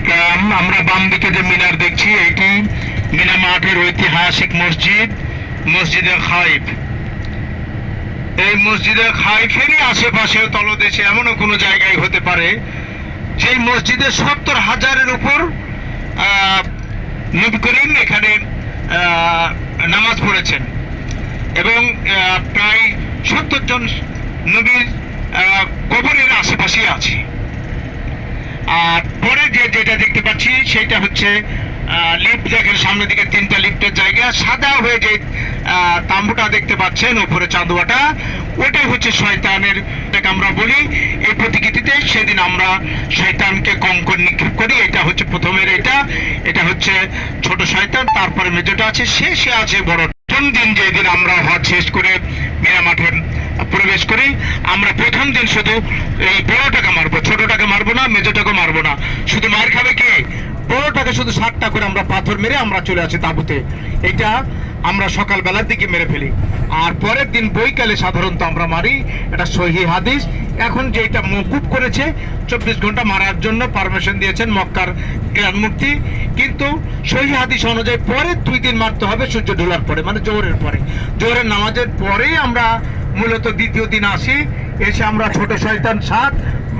আসসালাম। আমরা বাম দিকে যে মিনার দেখছি এটি মিনা মাঠের ঐতিহাসিক মসজিদ, মসজিদে খাইফ। এই মসজিদে খাইফেরই আশেপাশে তলদেশে এমনও কোনো জায়গায় হতে পারে যেই মসজিদে 70,000-এর উপর নবী করিম এখানে নামাজ পড়েছেন এবং প্রায় 70 জন নবীর কবরের আশেপাশে আছে। আর পরে যেটা দেখতে পাচ্ছি সেটা হচ্ছে লিফট, দেখেন সামনের দিকে 3টা লিফটের জায়গা, সাদা হয়ে যে তাম্বুটা দেখতে পাচ্ছেন উপরে চাঁদোয়াটা, ওটাই হচ্ছে শয়তানের, আমরা বলি এই প্রতিকৃতিতে সেদিন আমরা শয়তানকে কঙ্কর নিক্ষেপ করি। এটা হচ্ছে প্রথমের, এটা হচ্ছে ছোট শয়তান, তারপরে মেজোটা আছে, শেষে আছে বড়। প্রথম দিন যেদিন আমরা হজ শেষ করে মিনা মাঠে প্রবেশ করি, আমরা প্রথম দিন শুধু এই বড়টাকে মারবো, ছোটটাকে মারবো না, মেজোটাকে মারবো না। শুধু মার খাবে কে? বড়টাকে শুধু 7টা করে আমরা পাথর মেরে আমরা চলে আসি তাঁবুতে। এটা আমরা সকালবেলার দিকে মেরে ফেলি, আর পরের দিন বৈকালে সাধারণত আমরা মারি। এটা সহিহ হাদিস। এখন যে এটা মওকুফ করেছে, 24 ঘন্টা মারার জন্য পারমিশন দিয়েছেন মক্কার জ্ঞান মুক্তি, কিন্তু সহিহ হাদিস অনুযায়ী পরের 2 দিন মারতে হবে সূর্য ঢোলার পরে, মানে জোহরের পরে। জোহরের নামাজের পরেই আমরা মূলত দ্বিতীয় দিন আসি। এসে আমরা ছোট শয়তান 7,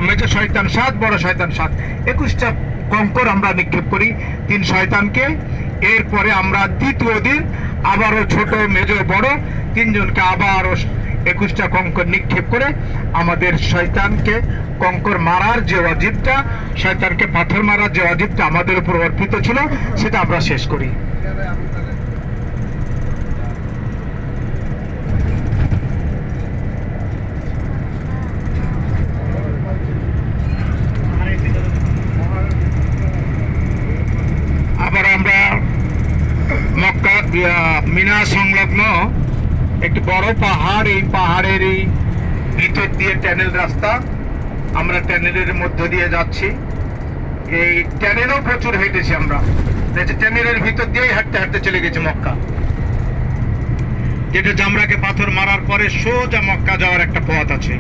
মেজো শয়তান 7, বড় শয়তান 7, 21টা কঙ্কর আমরা নিক্ষেপ করি 3 শয়তানকে। এরপরে আমরা দ্বিতীয় দিন আবারও ছোট, মেজো, বড় 3 জনকে আবারও 21টা কঙ্কর নিক্ষেপ করে আমাদের শয়তানকে কঙ্কর মারার যে ওয়াজিবটা, শয়তানকে পাথর মারার যে ওয়াজিবটা আমাদের উপর অর্পিত ছিল, সেটা আমরা শেষ করি। আবার আমরা মক্কা মিনা সংলগ্ন একটি বড় পাহাড়, এই পাহাড়ের এই ভিতর দিয়ে ট্যানেল রাস্তা, আমরা ট্যানেলের মধ্য দিয়ে যাচ্ছি। এই ট্যানেলও প্রচুর হেঁটেছি আমরা, ট্যানেলের ভিতর দিয়েই হাঁটতে হাঁটতে চলে গেছি মক্কা, যেটা জামরাকে পাথর মারার পরে সোজা মক্কা যাওয়ার একটা পথ আছে।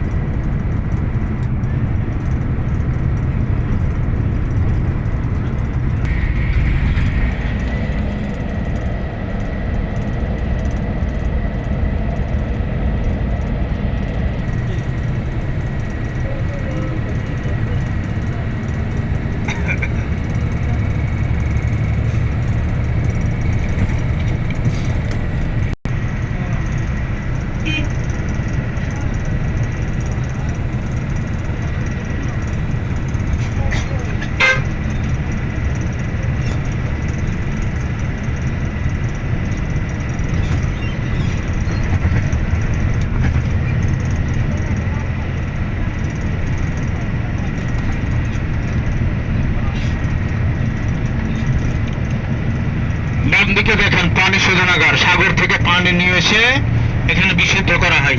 ডান দিকে দেখেন পানি শোধনাগার, সাগর থেকে পানি নিয়ে এসে এখানে বিশুদ্ধ করা হয়।